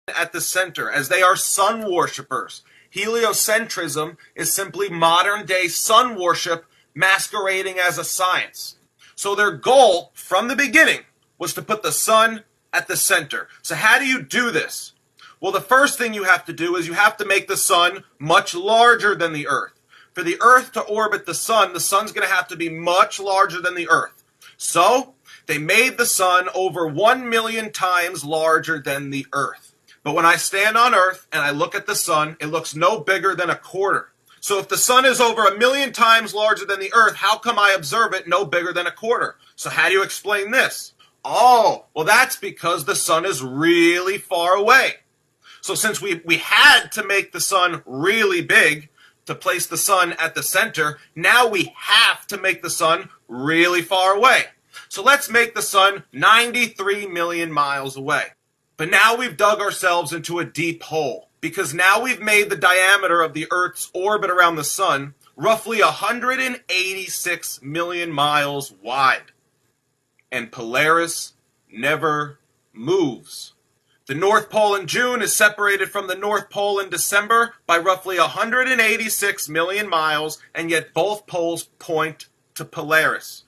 at the center, as they are sun worshippers. Heliocentrism is simply modern day sun worship masquerading as a science. So their goal from the beginning was to put the sun at the center. So how do you do this? Well, the first thing you have to do is you have to make the sun much larger than the earth. For the earth to orbit the sun's going to have to be much larger than the earth. So they made the sun over 1 million times larger than the earth. But when I stand on earth and I look at the sun, it looks no bigger than a quarter. So if the sun is over 1 million times larger than the earth, how come I observe it no bigger than a quarter? So how do you explain this? Oh, well, that's because the sun is really far away. So since we had to make the sun really big to place the sun at the center, now we have to make the sun really far away. So let's make the sun 93 million miles away. But now we've dug ourselves into a deep hole, because now we've made the diameter of the Earth's orbit around the sun roughly 186 million miles wide. And Polaris never moves. The North Pole in June is separated from the North Pole in December by roughly 186 million miles, and yet both poles point to Polaris.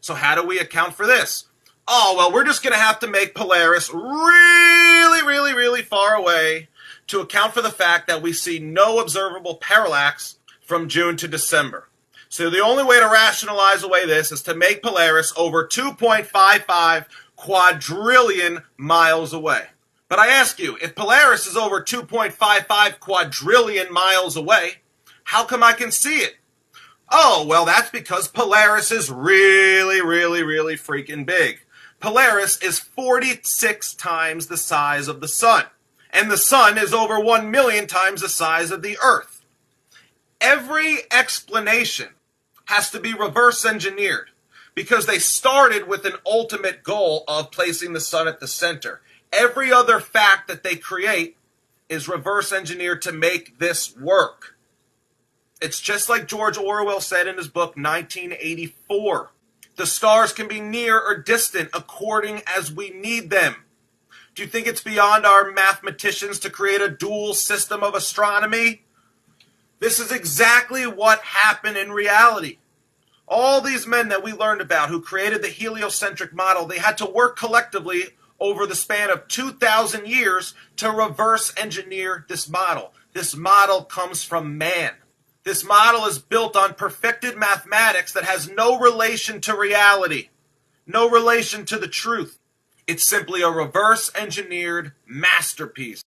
So how do we account for this? Oh, well, we're just going to have to make Polaris really far away to account for the fact that we see no observable parallax from June to December. So the only way to rationalize away this is to make Polaris over 2.55 quadrillion miles away. But I ask you, if Polaris is over 2.55 quadrillion miles away, how come I can see it? Oh, well, that's because Polaris is really freaking big. Polaris is 46 times the size of the sun, and the sun is over 1 million times the size of the earth. Every explanation has to be reverse engineered, because they started with an ultimate goal of placing the sun at the center. Every other fact that they create is reverse engineered to make this work. It's just like George Orwell said in his book 1984. The stars can be near or distant according as we need them. Do you think it's beyond our mathematicians to create a dual system of astronomy? This is exactly what happened in reality. All these men that we learned about who created the heliocentric model, they had to work collectively over the span of 2,000 years to reverse engineer this model. This model comes from man. This model is built on perfected mathematics that has no relation to reality, no relation to the truth. It's simply a reverse engineered masterpiece.